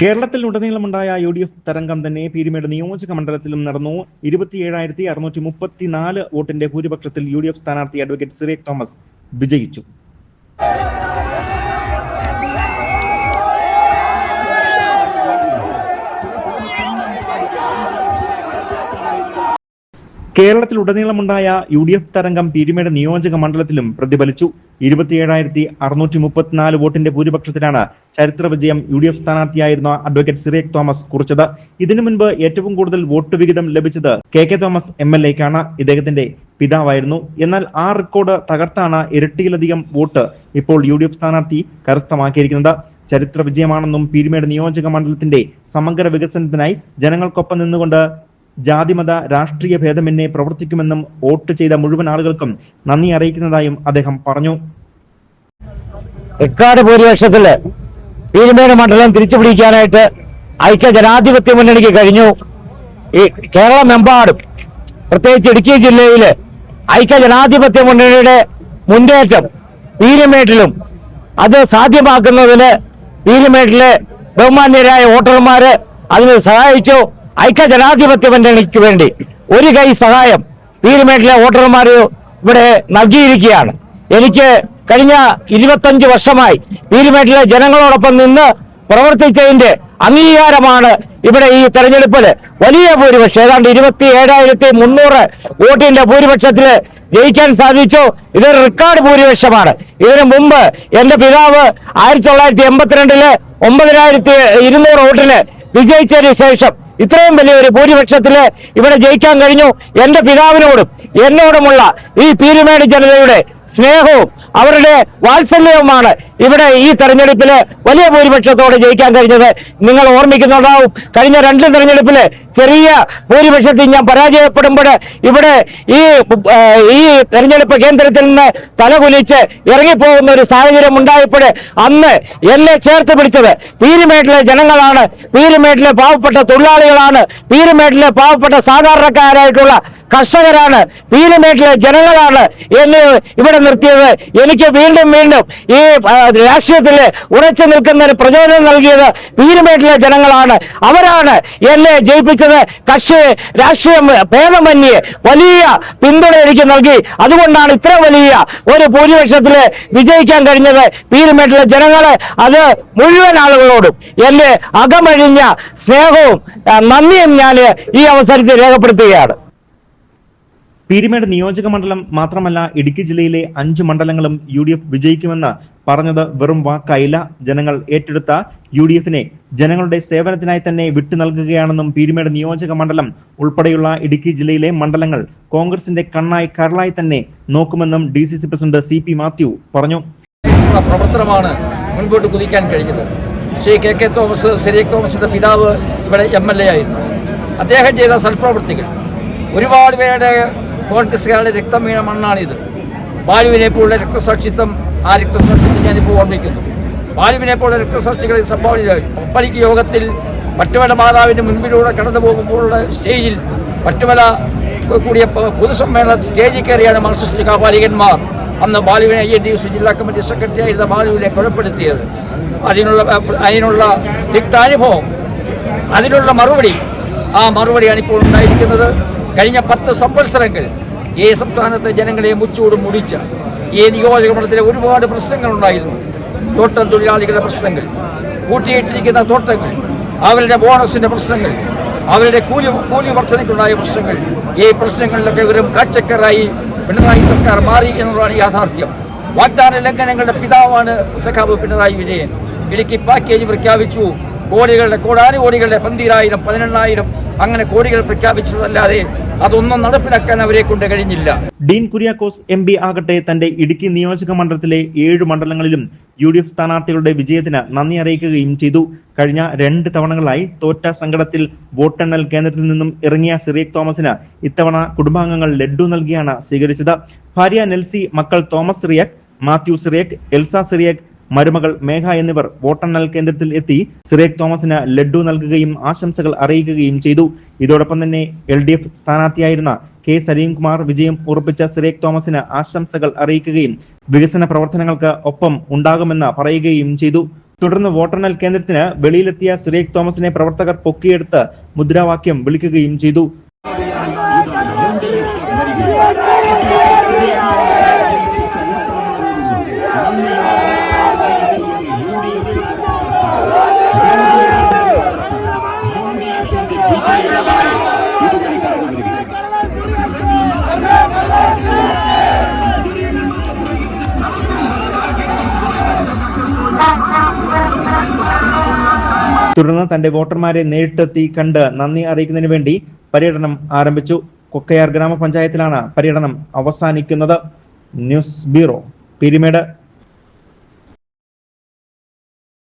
കേരളത്തിലുടനീളമുണ്ടായ UDF തരംഗം തന്നെ പീരുമേട് നിയോജക മണ്ഡലത്തിലും നടന്നു. 27,634 വോട്ടിന്റെ ഭൂരിപക്ഷത്തിൽ UDF സ്ഥാനാർത്ഥി അഡ്വക്കേറ്റ് സിറിയക് തോമസ് വിജയിച്ചു. കേരളത്തിലുടനീളമുണ്ടായ UDF തരംഗം പീരുമേട് നിയോജക മണ്ഡലത്തിലും പ്രതിഫലിച്ചു. 27,634 വോട്ടിന്റെ ഭൂരിപക്ഷത്തിലാണ് ചരിത്ര വിജയം UDF സ്ഥാനാർത്ഥിയായിരുന്ന അഡ്വക്കേറ്റ് സിറിയക് തോമസ് കുറിച്ചത്. ഇതിനു മുൻപ് ഏറ്റവും കൂടുതൽ വോട്ട് വിഹിതം ലഭിച്ചത് KK തോമസ് MLAക്കാണ്. ഇദ്ദേഹത്തിന്റെ പിതാവായിരുന്നു. എന്നാൽ ആ റെക്കോർഡ് തകർത്താണ് ഇരട്ടിയിലധികം വോട്ട് ഇപ്പോൾ UDF സ്ഥാനാർത്ഥി കരസ്ഥമാക്കിയിരിക്കുന്നത്. ചരിത്ര വിജയമാണെന്നും പീരുമേട് നിയോജക മണ്ഡലത്തിന്റെ സമഗ്ര വികസനത്തിനായി ജനങ്ങൾക്കൊപ്പം നിന്നുകൊണ്ട് ജാതിമത രാഷ്ട്രീയ ഭേദമന്യേ പ്രവർത്തിക്കുമെന്നും വോട്ട് ചെയ്ത മുഴുവൻ ആളുകൾക്കും നന്ദി അറിയിക്കുന്നതായും അദ്ദേഹം പറഞ്ഞു. റെക്കോർഡ് ഭൂരിപക്ഷത്തില് പീരുമേട് മണ്ഡലം തിരിച്ചുപിടിക്കാനായിട്ട് ഐക്യ ജനാധിപത്യ മുന്നണിക്ക് കഴിഞ്ഞു. ഈ കേരളമെമ്പാടും പ്രത്യേകിച്ച് ഇടുക്കി ജില്ലയില് ഐക്യ ജനാധിപത്യ മുന്നണിയുടെ മുന്നേറ്റം പീരുമേട്ടിലും അത് സാധ്യമാക്കുന്നതിന് പീരുമേട്ടിലെ ബഹുമാന്യരായ വോട്ടർമാര് അതിന് സഹായിച്ചു. ഐക്യ ജനാധിപത്യ മുന്നണിക്ക് വേണ്ടി ഒരു കൈ സഹായം പീരുമേട്ടിലെ വോട്ടർമാർ ഇവിടെ നൽകിയിരിക്കുകയാണ്. എനിക്ക് കഴിഞ്ഞ 25 വർഷമായി പീരുമേട്ടിലെ ജനങ്ങളോടൊപ്പം നിന്ന് പ്രവർത്തിച്ചതിന്റെ അംഗീകാരമാണ് ഇവിടെ ഈ തെരഞ്ഞെടുപ്പിൽ വലിയ ഭൂരിപക്ഷം ഏതാണ്ട് 27,300 വോട്ടിന്റെ ഭൂരിപക്ഷത്തിൽ ജയിക്കാൻ സാധിച്ചു. ഇത് റെക്കോർഡ് ഭൂരിപക്ഷമാണ്. ഇതിനു മുമ്പ് എന്റെ പിതാവ് 1982 9,200 വോട്ടിന് വിജയിച്ചതിന് ശേഷം ഇത്രയും വലിയൊരു ഭൂരിപക്ഷത്തില് ഇവിടെ ജയിക്കാൻ കഴിഞ്ഞു. എന്റെ പിതാവിനോടും എന്നോടുമുള്ള ഈ പീരുമേട് ജനതയുടെ സ്നേഹവും അവരുടെ വാത്സല്യവുമാണ് ഇവിടെ ഈ തെരഞ്ഞെടുപ്പില് വലിയ ഭൂരിപക്ഷത്തോടെ ജയിക്കാൻ കഴിഞ്ഞത്. നിങ്ങൾ ഓർമ്മിക്കുന്നുണ്ടാവും, കഴിഞ്ഞ 2 തെരഞ്ഞെടുപ്പില് ചെറിയ ഭൂരിപക്ഷത്തിൽ ഞാൻ പരാജയപ്പെടുമ്പോൾ ഇവിടെ ഈ തെരഞ്ഞെടുപ്പ് കേന്ദ്രത്തിൽ നിന്ന് തലകുലിച്ച് ഇറങ്ങിപ്പോകുന്ന ഒരു സാഹചര്യം ഉണ്ടായപ്പോൾ അന്ന് എന്നെ ചേർത്ത് പിടിച്ചത് പീരുമേട്ടിലെ ജനങ്ങളാണ്, പീരുമേട്ടിലെ പാവപ്പെട്ട തൊഴിലാളികളാണ്, പീരുമേട്ടിലെ പാവപ്പെട്ട സാധാരണക്കാരായിട്ടുള്ള കർഷകരാണ്, പീരുമേട്ടിലെ ജനങ്ങളാണ് എന്നെ ഇവിടെ നിർത്തിയത്. എനിക്ക് വീണ്ടും ഈ രാഷ്ട്രീയത്തിൽ ഉറച്ചു നിൽക്കുന്നതിന് പ്രചോദനം നൽകിയത് പീരുമേട്ടിലെ ജനങ്ങളാണ്. അവരാണ് എന്നെ ജയിപ്പിച്ചത്. കക്ഷി രാഷ്ട്രീയം ഭേദമന്യേ വലിയ പിന്തുണ എനിക്ക് നൽകി. അതുകൊണ്ടാണ് ഇത്ര വലിയ ഒരു ഭൂരിപക്ഷത്തിൽ വിജയിക്കാൻ കഴിഞ്ഞത്. പീരുമേട്ടിലെ ജനങ്ങളെ അത് മുഴുവൻ ആളുകളോടും എന്റെ അകമഴിഞ്ഞ സ്നേഹവും നന്ദിയും ഞാൻ ഈ അവസരത്തിൽ രേഖപ്പെടുത്തുകയാണ്. പീരുമേട് നിയോജക മണ്ഡലം മാത്രമല്ല, ഇടുക്കി ജില്ലയിലെ 5 മണ്ഡലങ്ങളും UDF വിജയിക്കുമെന്ന് പറഞ്ഞത് വെറും വാക്കായില്ല. ജനങ്ങൾ ഏറ്റെടുത്ത UDFനെ ജനങ്ങളുടെ സേവനത്തിനായി തന്നെ വിട്ടു നൽകുകയാണെന്നും പീരുമേട് നിയോജക മണ്ഡലം ഉൾപ്പെടെയുള്ള ഇടുക്കി ജില്ലയിലെ മണ്ഡലങ്ങൾ കോൺഗ്രസിന്റെ കണ്ണായി കരളായി തന്നെ നോക്കുമെന്നും DCC പ്രസിഡന്റ് CP മാത്യു പറഞ്ഞു. പ്രവർത്തനമാണ് മുൻപോട്ട് കുതിക്കാൻ കഴിഞ്ഞത്. ശ്രീ KK തോമസ്, സിറിയക് തോമസിന്റെ പിതാവ് ഇവിടെ MLA ആയിരുന്നു. അദ്ദേഹം ചെയ്ത സൽപ്രവൃത്തികൾ ഒരുപാട് പേരുടെ കോൺഗ്രസ്സുകാരുടെ രക്തം വീണ മണ്ണാണിത്. ബാലുവിനെ പോലുള്ള രക്തസാക്ഷിത്വം, ആ രക്തസാക്ഷിത്വം ഞാനിപ്പോൾ ഓർമ്മിക്കുന്നു. ബാലുവിനെ പോലുള്ള രക്തസാക്ഷികളെ സംഭാവന പപ്പളിക്ക് യോഗത്തിൽ പട്ടുമല മാതാവിൻ്റെ മുൻപിലൂടെ കടന്നു പോകുമ്പോഴുള്ള സ്റ്റേജിൽ പട്ടുമല കൂടിയ പൊതുസമ്മേളന സ്റ്റേജിൽ കയറിയാണ് മാർക്സിസ്റ്റ് കാപാലികന്മാർ അന്ന് ബാലുവിനെ INTUC ജില്ലാ കമ്മിറ്റി സെക്രട്ടറി ആയിരുന്ന ബാലുവിനെ കൊലപ്പെടുത്തിയത്. അതിനുള്ള തിക്താനുഭവം, അതിനുള്ള മറുപടി, ആ മറുപടിയാണ് ഇപ്പോൾ ഉണ്ടായിരിക്കുന്നത്. കഴിഞ്ഞ 10 സംവത്സരങ്ങൾ ഈ സംസ്ഥാനത്തെ ജനങ്ങളെ മുച്ചൂടും മുടിച്ച ഈ നിയോജക മണ്ഡലത്തിലെ ഒരുപാട് പ്രശ്നങ്ങളുണ്ടായിരുന്നു. തോട്ടം തൊഴിലാളികളുടെ പ്രശ്നങ്ങൾ, കൂട്ടിയിട്ടിരിക്കുന്ന തോട്ടങ്ങൾ, അവരുടെ ബോണസിൻ്റെ പ്രശ്നങ്ങൾ, അവരുടെ കൂലി വർധനയ്ക്കുണ്ടായ പ്രശ്നങ്ങൾ, ഈ പ്രശ്നങ്ങളിലൊക്കെ വെറും കാഴ്ചക്കാരായി പിണറായി സർക്കാർ മാറി എന്നുള്ളതാണ് യാഥാർത്ഥ്യം. വാഗ്ദാന ലംഘനങ്ങളുടെ പിതാവാണ് സഖാവ് പിണറായി വിജയൻ. ഇടുക്കി പാക്കേജ് പ്രഖ്യാപിച്ചു. കോടാനുകോടികളുടെ 12,000, 18,000 അങ്ങനെ കോടികൾ പ്രഖ്യാപിച്ചതല്ലാതെ അതൊന്നും നടപ്പിലാക്കാൻ അവരെ കൊണ്ട് കഴിഞ്ഞില്ല. ഡീൻ കുര്യാക്കോസ് MP ആകട്ടെ തന്റെ ഇടുക്കി നിയോജക മണ്ഡലത്തിലെ 7 മണ്ഡലങ്ങളിലും UDF സ്ഥാനാർത്ഥികളുടെ വിജയത്തിന് നന്ദി അറിയിക്കുകയും ചെയ്തു. കഴിഞ്ഞ 2 തവണകളായി തോറ്റ സങ്കടത്തിൽ വോട്ടെണ്ണൽ കേന്ദ്രത്തിൽ നിന്നും ഇറങ്ങിയ സിറിയക് തോമസിന് ഇത്തവണ കുടുംബാംഗങ്ങൾ ലഡ്ഡു നൽകിയാണ് സ്വീകരിച്ചത്. ഭാര്യ നെൽസി, മക്കൾ തോമസ് സിറിയക്, മാത്യു സിറിയക്, എൽസ സിറിയക്, മരുമകൾ മേഘ എന്നിവർ വോട്ടെണ്ണൽ കേന്ദ്രത്തിൽ എത്തി സിറിയക് തോമസിന് ലഡ്ഡു നൽകുകയും ആശംസകൾ അറിയിക്കുകയും ചെയ്തു. ഇതോടൊപ്പം തന്നെ LDF സ്ഥാനാർത്ഥിയായിരുന്ന K സലീംകുമാർ വിജയം ഉറപ്പിച്ച സിറിയക് തോമസിന് ആശംസകൾ അറിയിക്കുകയും വികസന പ്രവർത്തനങ്ങൾക്ക് ഒപ്പം ഉണ്ടാകുമെന്ന് പറയുകയും ചെയ്തു. തുടർന്ന് വോട്ടെണ്ണൽ കേന്ദ്രത്തിന് വെളിയിലെത്തിയ സിറിയക് തോമസിനെ പ്രവർത്തകർ പൊക്കിയെടുത്ത് മുദ്രാവാക്യം വിളിക്കുകയും ചെയ്തു. തുടർന്ന് തന്റെ വോട്ടർമാരെ നേരിട്ടെത്തി കണ്ട് നന്ദി അറിയിക്കുന്നതിന് വേണ്ടി പര്യടനം ആരംഭിച്ചു. കൊക്കയാർ ഗ്രാമപഞ്ചായത്തിലാണ് പര്യടനം അവസാനിക്കുന്നത്. News bureau, Peermade.